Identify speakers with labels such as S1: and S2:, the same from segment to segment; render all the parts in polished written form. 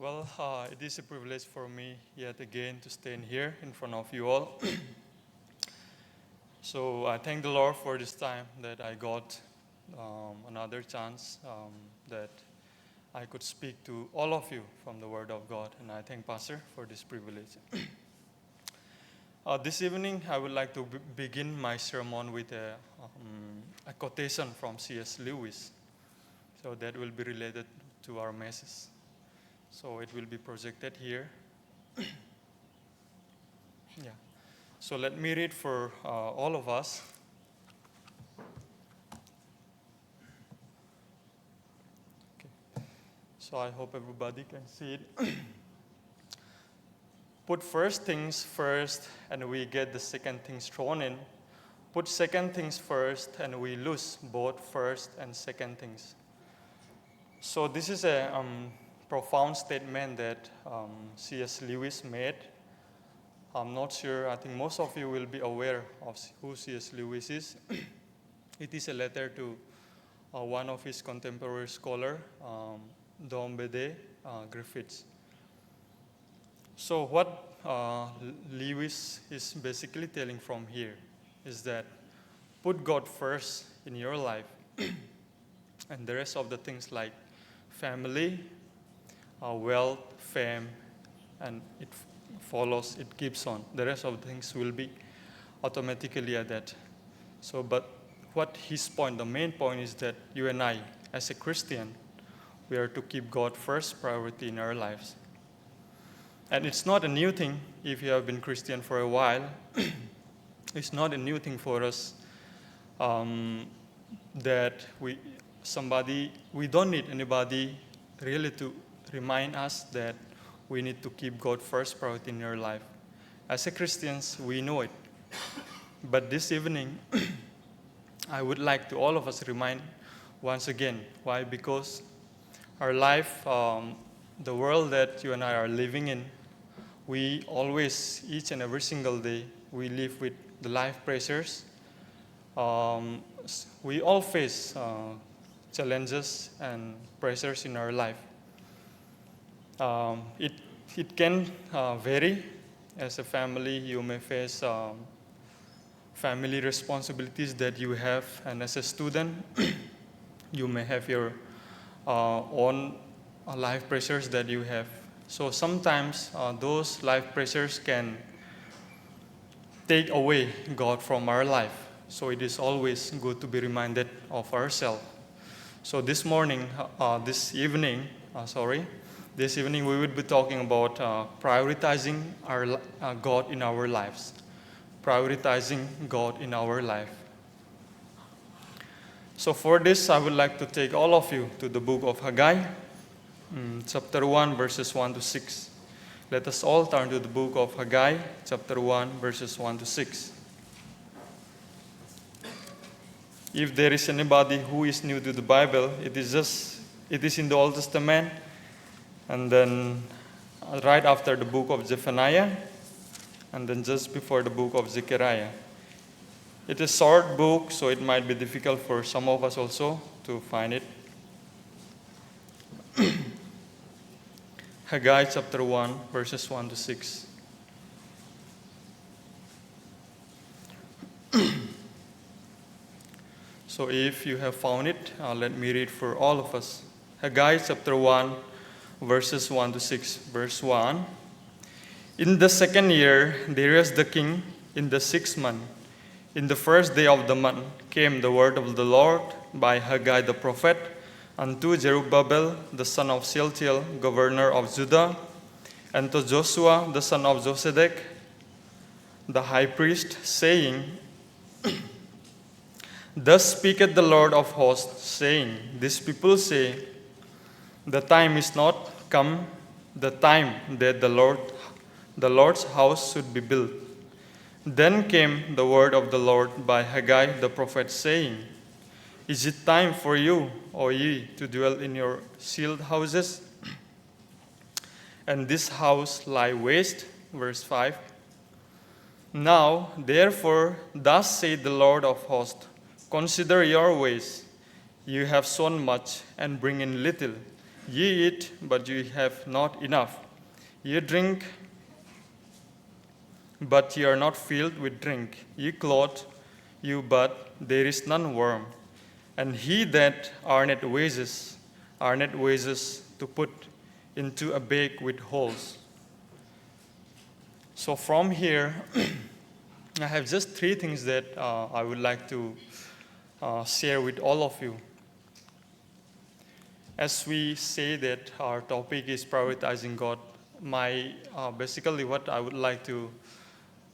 S1: It is a privilege for me yet again to stand here in front of you all. So I thank the Lord for this time that I got another chance that I could speak to all of you from the Word of God. And I thank Pastor for this privilege. This evening, I would like to begin my sermon with a quotation from C.S. Lewis. So that will be related to our message. So it will be projected here. Yeah. So let me read for all of us. Okay. So I hope everybody can see it. Put first things first, and we get the second things thrown in. Put second things first, and we lose both first and second things. So this is a profound statement that C.S. Lewis made. I'm not sure, I think most of you will be aware of who C.S. Lewis is. It is a letter to one of his contemporary scholar, Dombede Griffiths. So what Lewis is basically telling from here is that put God first in your life, and the rest of the things like family, wealth, fame, and it follows, it keeps on. The rest of the things will be automatically at that. So, but what his point, the main point is that you and I, as a Christian, we are to keep God first priority in our lives. And it's not a new thing if you have been Christian for a while. It's not a new thing for us that we don't need anybody really to remind us that we need to keep God first priority in our life. As a Christians, we know it. But this evening, I would like to all of us remind once again. Why? Because our life, the world that you and I are living in, we always, each and every single day, we live with the life pressures. We all face challenges and pressures in our life. It can vary. As a family, you may face family responsibilities that you have, and as a student, you may have your own life pressures that you have. So sometimes those life pressures can take away God from our life. So it is always good to be reminded of ourselves. So this evening, we will be talking about prioritizing our God in our lives. Prioritizing God in our life. So for this, I would like to take all of you to the book of Haggai, chapter 1, verses 1 to 6. Let us all turn to the book of Haggai, chapter 1, verses 1 to 6. If there is anybody who is new to the Bible, it is in the Old Testament, and then right after the book of Zephaniah, and then just before the book of Zechariah. It is a short book, so it might be difficult for some of us also to find it. Haggai chapter 1, verses 1 to 6. So if you have found it, let me read for all of us. Haggai chapter 1, verses 1 to 6. Verse 1. In the second year, Darius the king, in the 6th month, in the first day of the month, came the word of the Lord by Haggai the prophet unto Zerubbabel the son of Shealtiel, governor of Judah, and to Joshua the son of Josedek, the high priest, saying, Thus speaketh the Lord of hosts, saying, These people say, the time is not come, the time that the Lord's house should be built. Then came the word of the Lord by Haggai the prophet, saying, Is it time for you, O ye, to dwell in your sealed houses? And this house lie waste. Verse 5. Now, therefore, thus saith the Lord of hosts, Consider your ways. You have sown much and bring in little. Ye eat, but ye have not enough. Ye drink, but ye are not filled with drink. Ye clothe you, but there is none warm. And he that earneth wages to put into a bag with holes. So from here, I have just three things that I would like to share with all of you. As we say that our topic is prioritizing God, basically what I would like to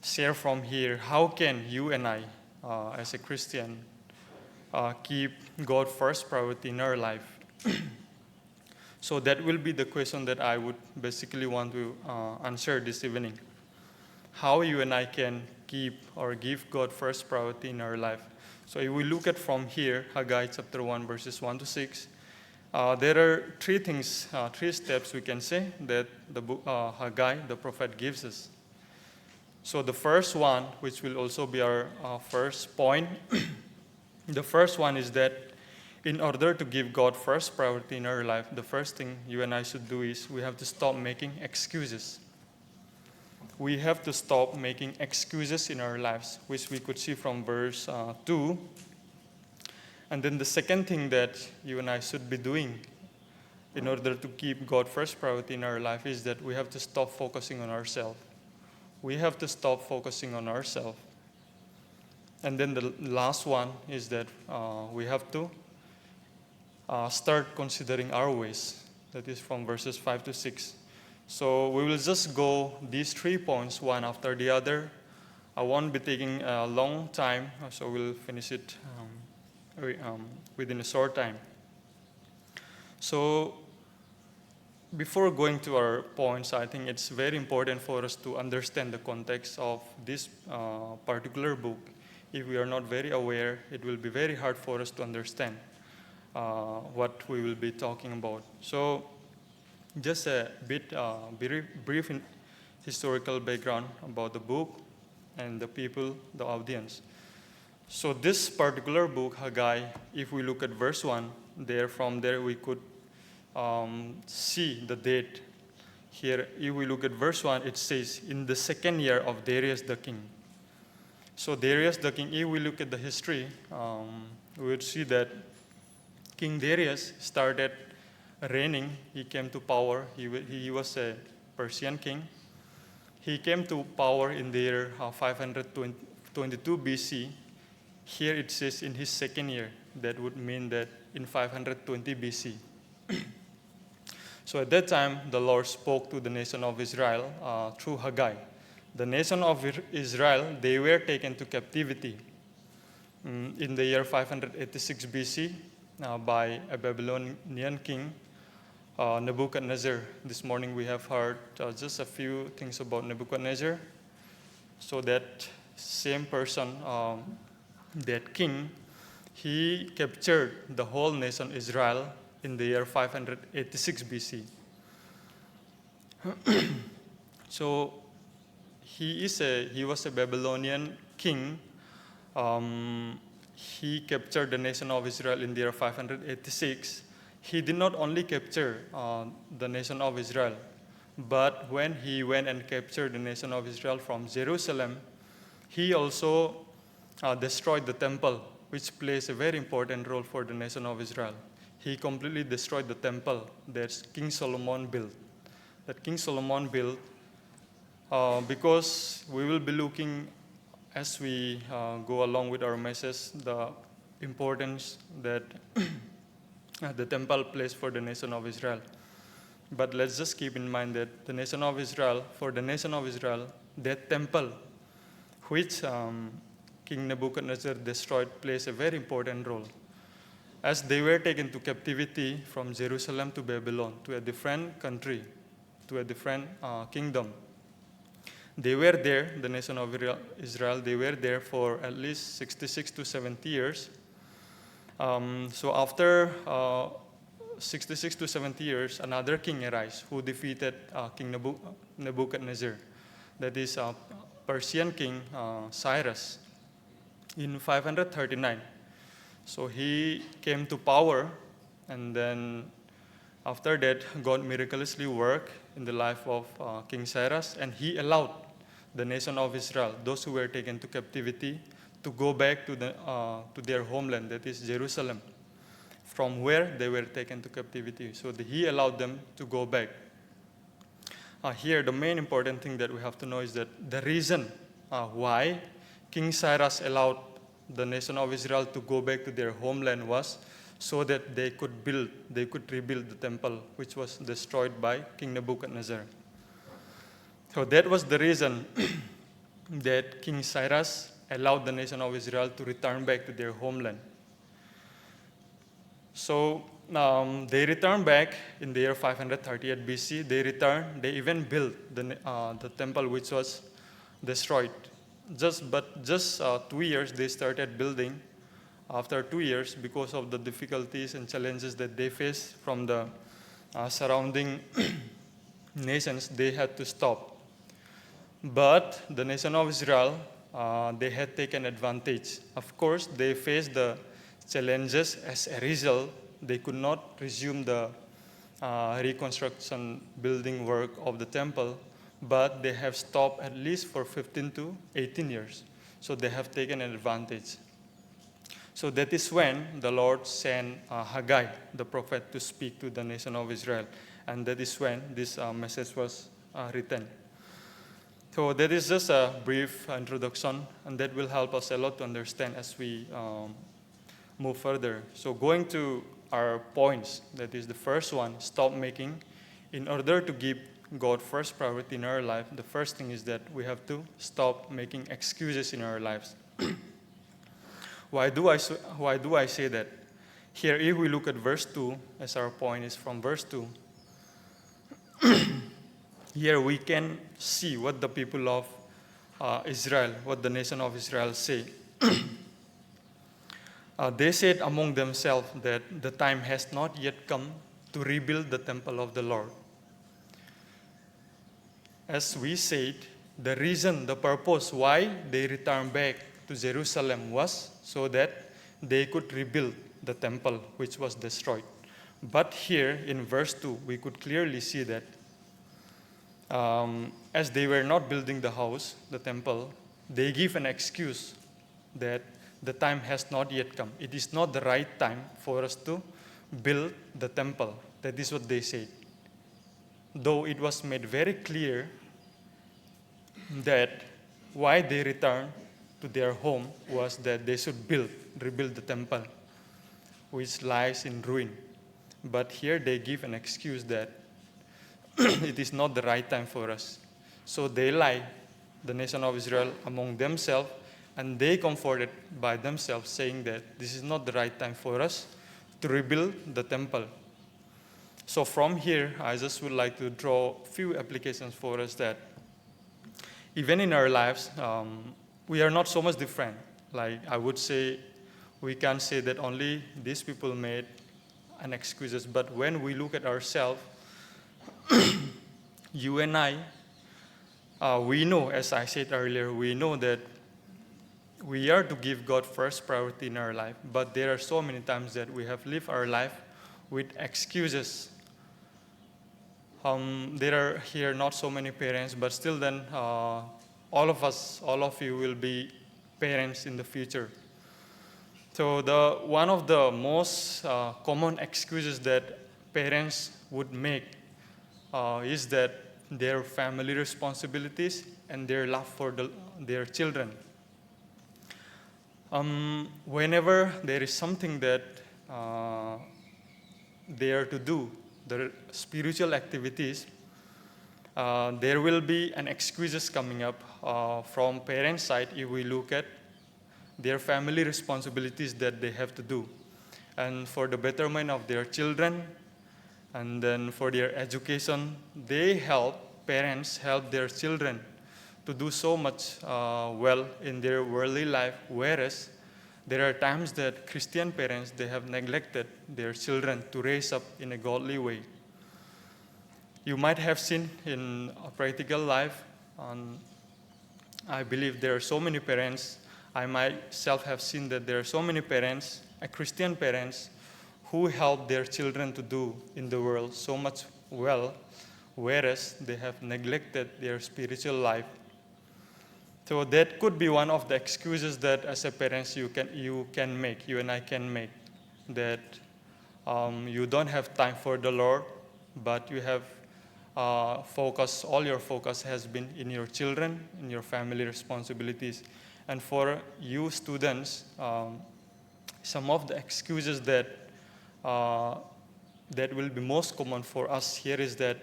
S1: share from here, how can you and I, as a Christian, keep God first priority in our life? So that will be the question that I would basically want to answer this evening. How you and I can keep or give God first priority in our life. So if we look at from here, Haggai chapter 1, verses 1 to 6, there are three things, three steps we can say that the book Haggai, the prophet, gives us. So the first one, which will also be our first point, the first one is that in order to give God first priority in our life, the first thing you and I should do is we have to stop making excuses. We have to stop making excuses in our lives, which we could see from verse 2. And then the second thing that you and I should be doing in order to keep God first priority in our life is that we have to stop focusing on ourselves. We have to stop focusing on ourselves. And then the last one is that we have to start considering our ways. That is from verses 5 to 6. So we will just go these 3 points one after the other. I won't be taking a long time, so we'll finish it within a short time. So before going to our points, I think it's very important for us to understand the context of this particular book. If we are not very aware, it will be very hard for us to understand what we will be talking about. So just a bit brief historical background about the book and the people, the audience. So this particular book, Haggai, if we look at verse 1, from there we could see the date. Here, if we look at verse 1, it says, in the second year of Darius the king. So Darius the king, if we look at the history, we would see that King Darius started reigning. He came to power. He was a Persian king. He came to power in the year 522 BC. Here it says in his second year. That would mean that in 520 BC. So at that time, the Lord spoke to the nation of Israel through Haggai. The nation of Israel, they were taken to captivity in the year 586 BC by a Babylonian king, Nebuchadnezzar. This morning we have heard just a few things about Nebuchadnezzar. So that same person, that king, he captured the whole nation Israel in the year 586 BC. So he was a Babylonian king. He captured the nation of Israel in the year 586. He did not only capture the nation of Israel, but when he went and captured the nation of Israel from Jerusalem, he also destroyed the temple, which plays a very important role for the nation of Israel. He completely destroyed the temple that King Solomon built. That King Solomon built because we will be looking as we go along with our message the importance that the temple plays for the nation of Israel. But let's just keep in mind that for the nation of Israel, that temple which King Nebuchadnezzar destroyed plays a very important role. As they were taken to captivity from Jerusalem to Babylon, to a different country, to a different kingdom, they were there, the nation of Israel, they were there for at least 66 to 70 years. So after 66 to 70 years, another king arose who defeated King Nebuchadnezzar. That is Persian king Cyrus in 539. So he came to power, and then After that, God miraculously worked in the life of King Cyrus, and he allowed the nation of Israel, those who were taken to captivity, to go back to their homeland, that is Jerusalem, from where they were taken to captivity. So he allowed them to go back. Here, the main important thing that we have to know is that the reason why King Cyrus allowed the nation of Israel to go back to their homeland was so that they could rebuild the temple which was destroyed by King Nebuchadnezzar. So that was the reason that King Cyrus allowed the nation of Israel to return back to their homeland. So they returned back in the year 538 BC. They even built the temple which was destroyed. Just 2 years they started building. After 2 years, because of the difficulties and challenges that they faced from the surrounding nations, they had to stop. But the nation of Israel, they had taken advantage. Of course, they faced the challenges. As a result, they could not resume the reconstruction building work of the temple, but they have stopped at least for 15 to 18 years. So they have taken an advantage. So that is when the Lord sent Haggai, the prophet, to speak to the nation of Israel. And that is when this message was written. So that is just a brief introduction, and that will help us a lot to understand as we move further. So going to our points, that is the first one, stop making. In order to give God first priority in our life, the first thing is that we have to stop making excuses in our lives. Why do I say that? Here, if we look at verse 2, as our point is from verse 2, here we can see what the people of Israel, what the nation of Israel say. They said among themselves that the time has not yet come to rebuild the temple of the Lord. As we said, the purpose why they returned back to Jerusalem was so that they could rebuild the temple which was destroyed. But here in verse 2, we could clearly see that as they were not building the house, the temple, they give an excuse that the time has not yet come. It is not the right time for us to build the temple. That is what they said. Though it was made very clear that why they returned to their home was that they should rebuild the temple, which lies in ruin. But here they give an excuse that it is not the right time for us. So they lie, the nation of Israel, among themselves, and they comforted by themselves, saying that this is not the right time for us to rebuild the temple. So from here, I just would like to draw a few applications for us that even in our lives, we are not so much different. Like I would say, we can't say that only these people made an excuses, but when we look at ourselves, you and I, we know, as I said earlier, we know that we are to give God first priority in our life, but there are so many times that we have lived our life with excuses. There are here not so many parents, but still then all of you will be parents in the future. So one of the most common excuses that parents would make is that their family responsibilities and their love for their children. Whenever there is something that they are to do, the spiritual activities, there will be an excuses coming up from parents' side if we look at their family responsibilities that they have to do. And for the betterment of their children, and then for their education, parents help their children to do so much well in their worldly life, whereas there are times that Christian parents, they have neglected their children to raise up in a godly way. You might have seen in a practical life, I believe there are so many parents, I myself have seen that there are so many parents, Christian parents, who help their children to do in the world so much well, whereas they have neglected their spiritual life. So that could be one of the excuses that as a parents you can make, you and I can make, that you don't have time for the Lord, but you have all your focus has been in your children, in your family responsibilities. And for you students, some of the excuses that will be most common for us here is that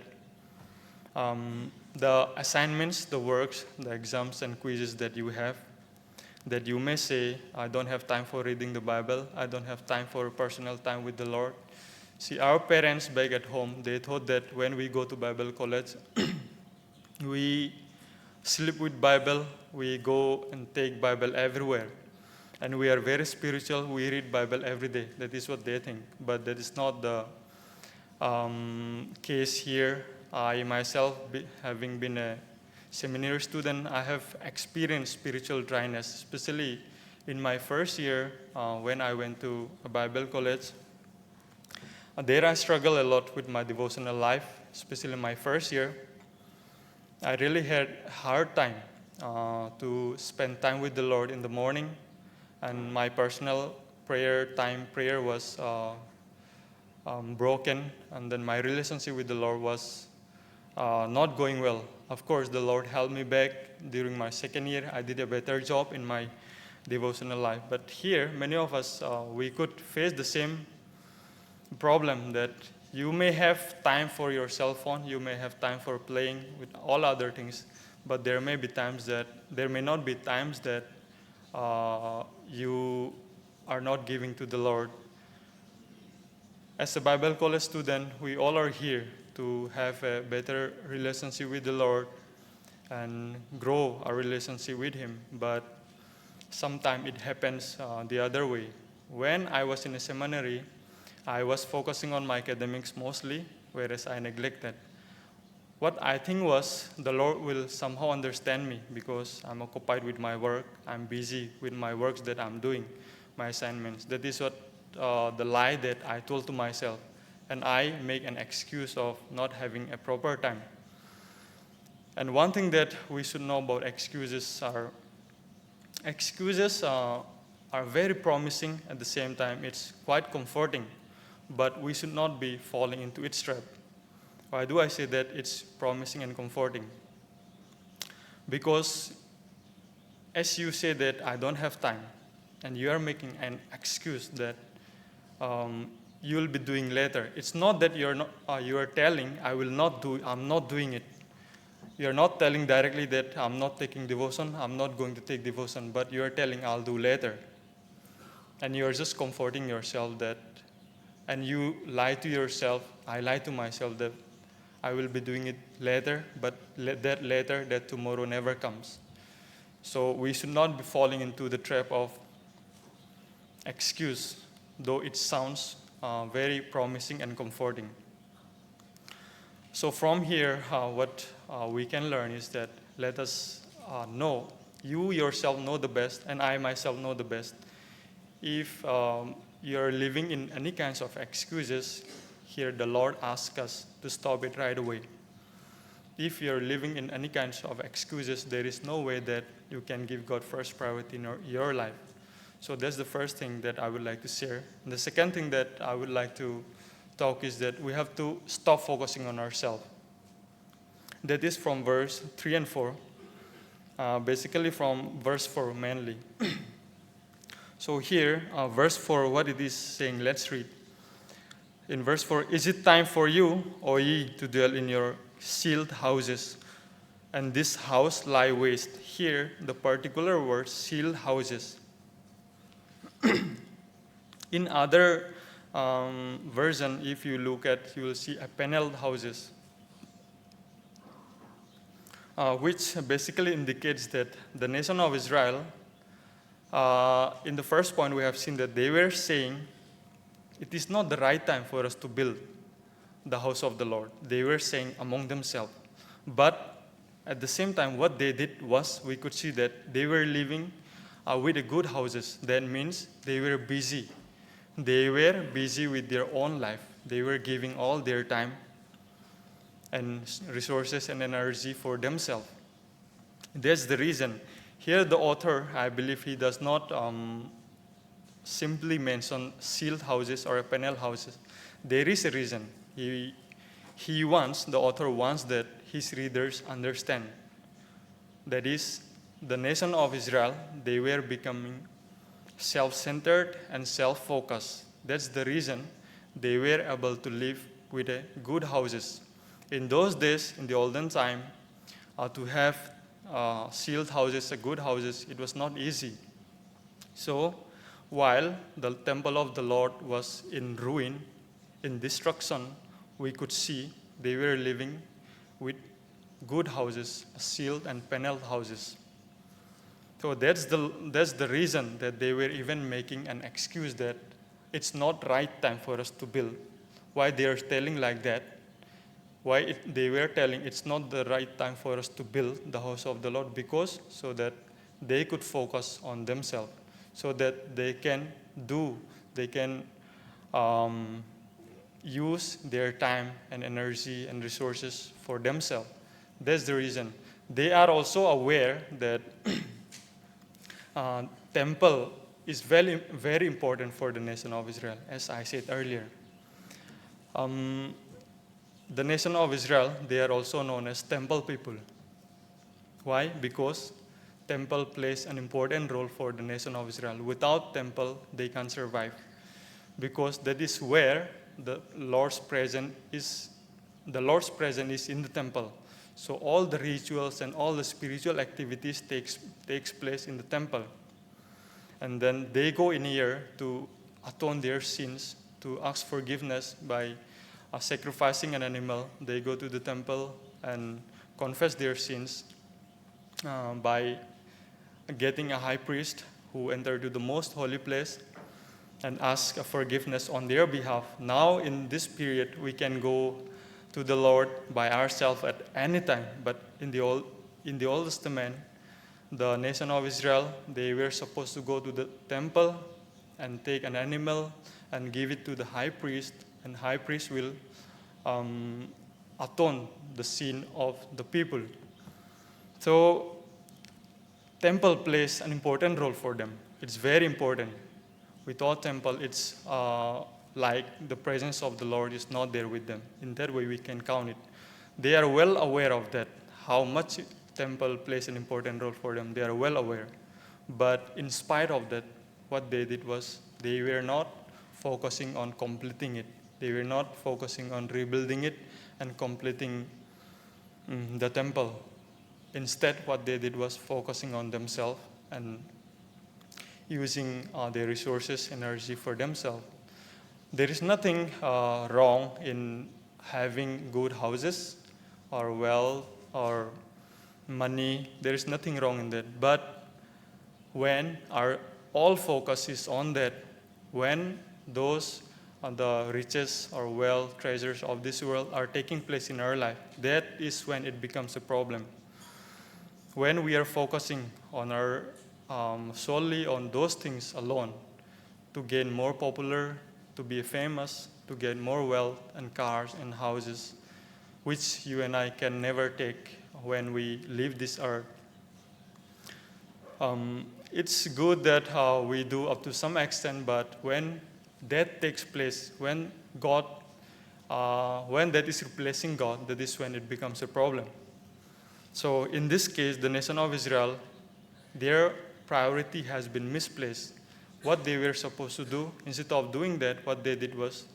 S1: the assignments, the works, the exams and quizzes that you have, that you may say, I don't have time for reading the Bible, I don't have time for personal time with the Lord. See, our parents back at home, they thought that when we go to Bible college, we sleep with Bible, we go and take Bible everywhere. And we are very spiritual, we read Bible every day. That is what they think. But that is not the case here. I myself, having been a seminary student, I have experienced spiritual dryness, especially in my first year when I went to a Bible college. There I struggled a lot with my devotional life, especially my first year. I really had a hard time to spend time with the Lord in the morning, and my personal prayer was broken, and then my relationship with the Lord was not going well. Of course, the Lord held me back during my second year. I did a better job in my devotional life. But here, many of us, we could face the same problem, that you may have time for your cell phone, you may have time for playing with all other things, but there may not be times that you are not giving to the Lord. As a Bible college student, we all are here to have a better relationship with the Lord and grow our relationship with Him. But sometimes it happens the other way. When I was in a seminary, I was focusing on my academics mostly, whereas I neglected. What I think was the Lord will somehow understand me because I'm occupied with my work. I'm busy with my works that I'm doing, my assignments. That is what the lie that I told to myself. And I make an excuse of not having a proper time. And one thing that we should know about excuses are very promising. At the same time, it's quite comforting. But we should not be falling into its trap. Why do I say that it's promising and comforting? Because as you say that I don't have time, and you are making an excuse that you will be doing later. It's not that you are telling I'm not doing it. You're not telling directly that I'm not taking devotion, I'm not going to take devotion, but you are telling I'll do later. And you are just comforting yourself that, and you lie to yourself, I lie to myself that I will be doing it later, but that tomorrow never comes. So we should not be falling into the trap of excuse, though it sounds very promising and comforting. So from here, what we can learn is that let us know, you yourself know the best, and I myself know the best. If you're living in any kinds of excuses, here the Lord asks us to stop it right away. If you're living in any kinds of excuses, there is no way that you can give God first priority in your life. So that's the first thing that I would like to share. And the second thing that I would like to talk is that we have to stop focusing on ourselves. That is from verse 3 and 4, basically from verse 4 mainly. So here, verse 4, what it is saying, let's read. In verse 4, is it time for you, O ye, to dwell in your sealed houses, and this house lie waste? Here, the particular word, sealed houses. In other version, if you look at, you will see a paneled houses, which basically indicates that the nation of Israel, in the first point, we have seen that they were saying, it is not the right time for us to build the house of the Lord. They were saying among themselves. But at the same time, what they did was, we could see that they were living with the good houses. That means they were busy They were busy with their own life. They were giving all their time and resources and energy for themselves. That's the reason. Here, the author, I believe he does not simply mention sealed houses or panel houses. There is a reason. The author wants that his readers understand. That is, the nation of Israel, they were becoming self-centered and self-focused. That's the reason they were able to live with good houses. In those days, in the olden time, to have sealed houses, good houses, it was not easy. So, while the temple of the Lord was in ruin, in destruction, we could see they were living with good houses, sealed and paneled houses. So that's the reason that they were even making an excuse that it's not right time for us to build. Why they are telling like that? They were telling it's not the right time for us to build the house of the Lord, because so that they could focus on themselves, so that they can use their time and energy and resources for themselves. That's the reason. They are also aware that temple is very, very important for the nation of Israel, as I said earlier. The nation of Israel, they are also known as temple people. Why? Because temple plays an important role for the nation of Israel. Without temple, they can't survive, because that is where the Lord's presence is. The Lord's presence is in the temple. So all the rituals and all the spiritual activities takes place in the temple. And then they go in here to atone their sins, to ask forgiveness by sacrificing an animal. They go to the temple and confess their sins by getting a high priest who entered to the most holy place and ask forgiveness on their behalf. Now, in this period, we can go to the Lord by ourselves at any time. But in the Old Testament, the nation of Israel, they were supposed to go to the temple and take an animal and give it to the high priest, and high priest will atone the sin of the people. So, temple plays an important role for them. It's very important. Without temple, it's like the presence of the Lord is not there with them. In that way, we can count it. They are well aware of that, how much temple plays an important role for them. They are well aware. But in spite of that, what they did was they were not focusing on completing it. They were not focusing on rebuilding it and completing the temple. Instead, what they did was focusing on themselves and using their resources, energy for themselves. There is nothing wrong in having good houses or wealth or money. There is nothing wrong in that. But when our all focus is on that, when those the riches or wealth, treasures of this world are taking place in our life, that is when it becomes a problem. When we are focusing on our solely on those things alone, to gain more popular, to be famous, to get more wealth and cars and houses, which you and I can never take when we leave this earth. It's good that we do up to some extent, but when that takes place, when that is replacing God, that is when it becomes a problem. So in this case, the nation of Israel, their priority has been misplaced. What they were supposed to do, instead of doing that, what they did was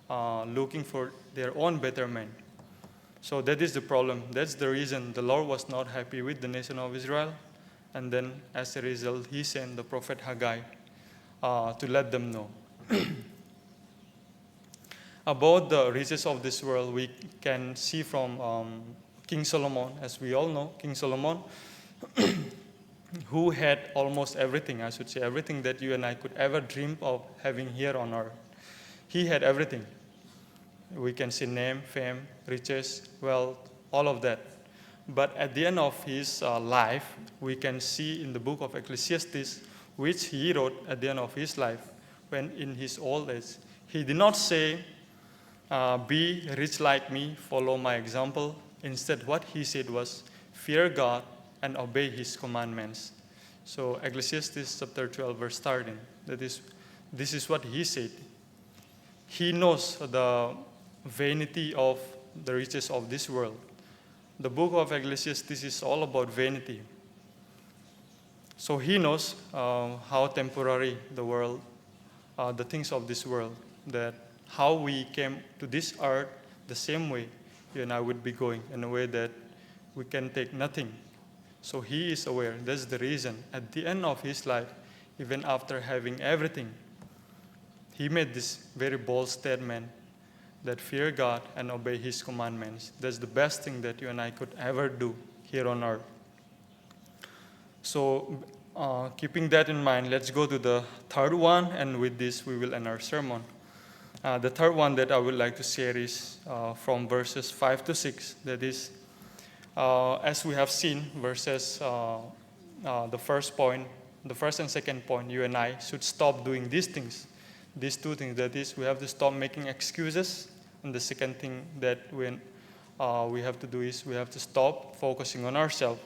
S1: looking for their own betterment. So that is the problem. That's the reason the Lord was not happy with the nation of Israel. And then, as a result, he sent the prophet Haggai to let them know. About the riches of this world, we can see from King Solomon. As we all know, King Solomon, who had almost everything, I should say, everything that you and I could ever dream of having here on earth. He had everything. We can see name, fame, riches, wealth, all of that. But at the end of his life, we can see in the book of Ecclesiastes, which he wrote at the end of his life, when in his old age. He did not say, be rich like me, follow my example. Instead, what he said was, fear God and obey his commandments. So Ecclesiastes chapter 12, verse 13, this is what he said. He knows the vanity of the riches of this world. The book of Ecclesiastes is all about vanity. So he knows how temporary the world, the things of this world, that how we came to this earth the same way you and I would be going, in a way that we can take nothing. So he is aware. That's the reason. At the end of his life, even after having everything, he made this very bold statement that fear God and obey his commandments. That's the best thing that you and I could ever do here on earth. So keeping that in mind, let's go to the third one, and with this we will end our sermon. The third one that I would like to share is from verses 5 to 6. That is, as we have seen, verses, the first and second point, you and I should stop doing these things. These two things, that is, we have to stop making excuses. And the second thing that we have to do is we have to stop focusing on ourselves.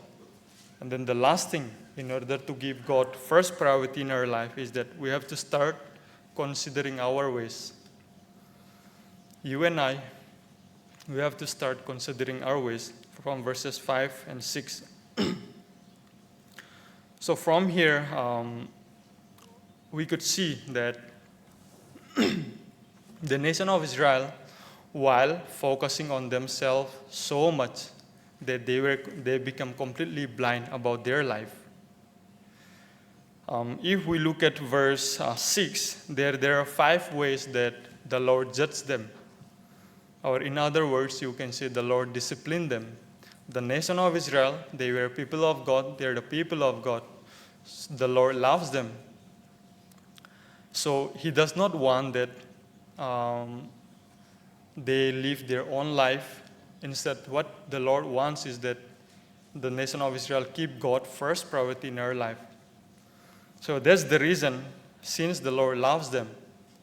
S1: And then the last thing, in order to give God first priority in our life, is that we have to start considering our ways. You and I, we have to start considering our ways from verses 5 and 6. So from here, we could see that the nation of Israel, while focusing on themselves so much that they become completely blind about their life. If we look at verse 6, there are 5 ways that the Lord judged them. Or in other words, you can say the Lord disciplined them. The nation of Israel, they were people of God. They are the people of God. The Lord loves them. So he does not want that they live their own life. Instead, what the Lord wants is that the nation of Israel keep God first priority in our life. So that's the reason, since the Lord loves them,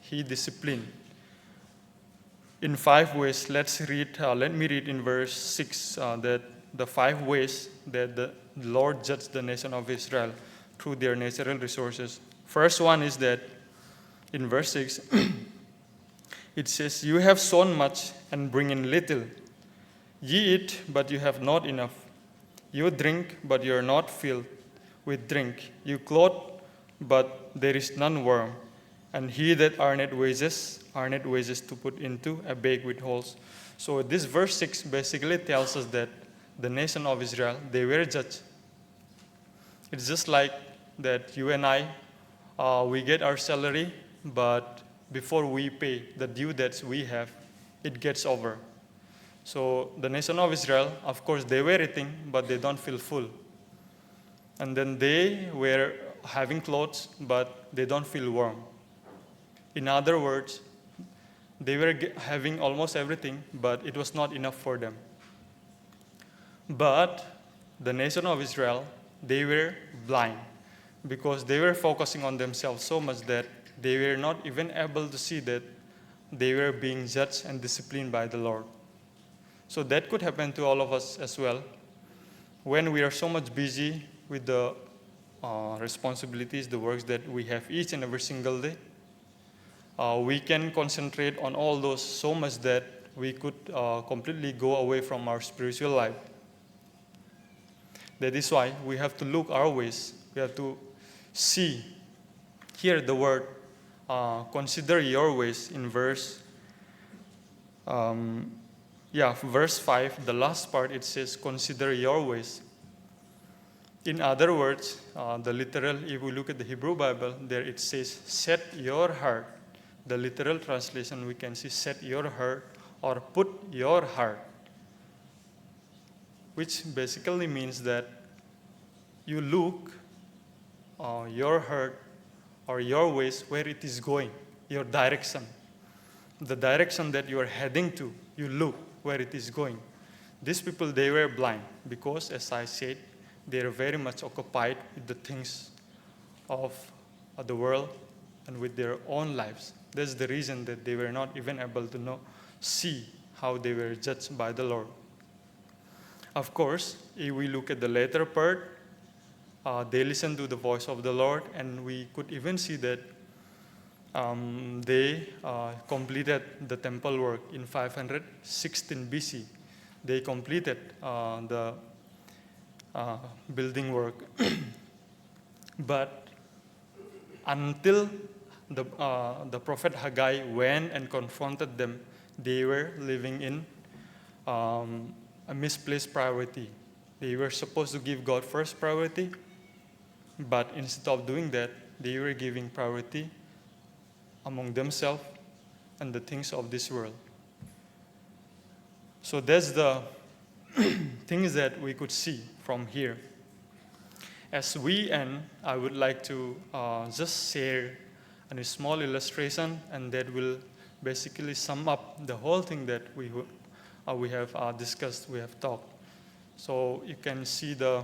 S1: he disciplined. In 5 ways, let me read in verse 6 that the 5 ways that the Lord judged the nation of Israel through their natural resources. First one is that in verse 6, it says, you have sown much and bring in little. Ye eat, but you have not enough. You drink, but you are not filled with drink. You clothe, but there is none warm. And he that earneth wages to put into a bag with holes. So this verse 6 basically tells us that the nation of Israel, they were judged. It's just like that you and I, we get our salary, but before we pay the due that we have, it gets over. So the nation of Israel, of course, they were eating, but they don't feel full. And then they were having clothes, but they don't feel warm. In other words, they were having almost everything, but it was not enough for them. But the nation of Israel, they were blind because they were focusing on themselves so much that they were not even able to see that they were being judged and disciplined by the Lord. So that could happen to all of us as well. When we are so much busy with the responsibilities, the works that we have each and every single day, we can concentrate on all those so much that we could completely go away from our spiritual life. That is why we have to look our ways. We have to hear the word, consider your ways in verse 5, the last part, it says, consider your ways. In other words, the literal, if we look at the Hebrew Bible, there it says, set your heart. The literal translation, we can see, set your heart or put your heart, which basically means that you look your heart or your ways where it is going, your direction. The direction that you are heading to, you look where it is going. These people, they were blind because, as I said, they are very much occupied with the things of the world, and with their own lives. That's the reason that they were not even able to see how they were judged by the Lord. Of course, if we look at the later part, they listened to the voice of the Lord, and we could even see that they completed the temple work in 516 BC. They completed the building work. But until the prophet Haggai went and confronted them, they were living in a misplaced priority. They were supposed to give God first priority, but instead of doing that, they were giving priority among themselves and the things of this world. So that's the things that we could see from here. As we end, I would like to just share a small illustration, and that will basically sum up the whole thing that we have discussed, we have talked. So you can see the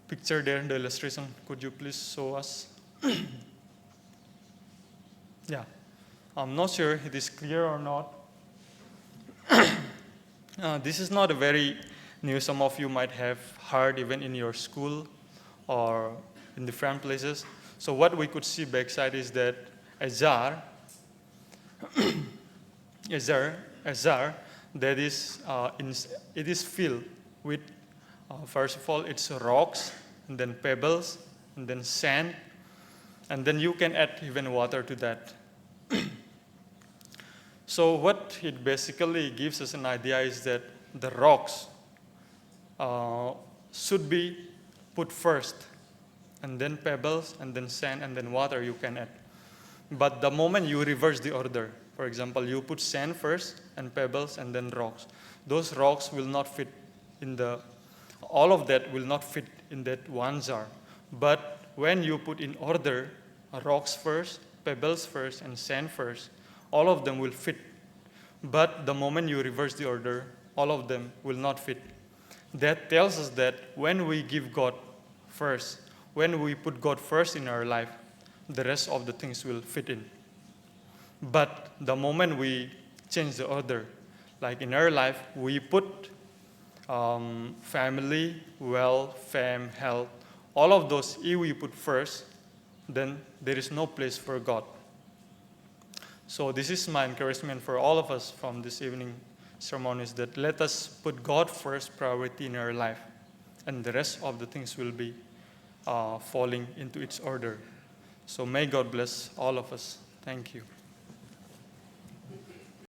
S1: picture there, the illustration. Could you please show us? Yeah, I'm not sure it is clear or not. This is not a very new. Some of you might have heard even in your school or in different places. So what we could see backside is that a jar that is it is filled with first of all it's rocks, and then pebbles, and then sand, and then you can add even water to that. So what it basically gives us an idea is that the rocks should be put first, and then pebbles, and then sand, and then water you can add. But the moment you reverse the order, for example, you put sand first, and pebbles, and then rocks, those rocks will not fit in all of that will not fit in that one jar. But when you put in order, rocks first, pebbles first, and sand first, all of them will fit. But the moment you reverse the order, all of them will not fit. That tells us that when we give God first, when we put God first in our life, the rest of the things will fit in. But the moment we change the order, like in our life, we put family, wealth, fame, health, all of those, if we put first, then there is no place for God. So this is my encouragement for all of us from this evening sermon, is that let us put God first priority in our life, and the rest of the things will be falling into its order. So may God bless all of us. Thank you.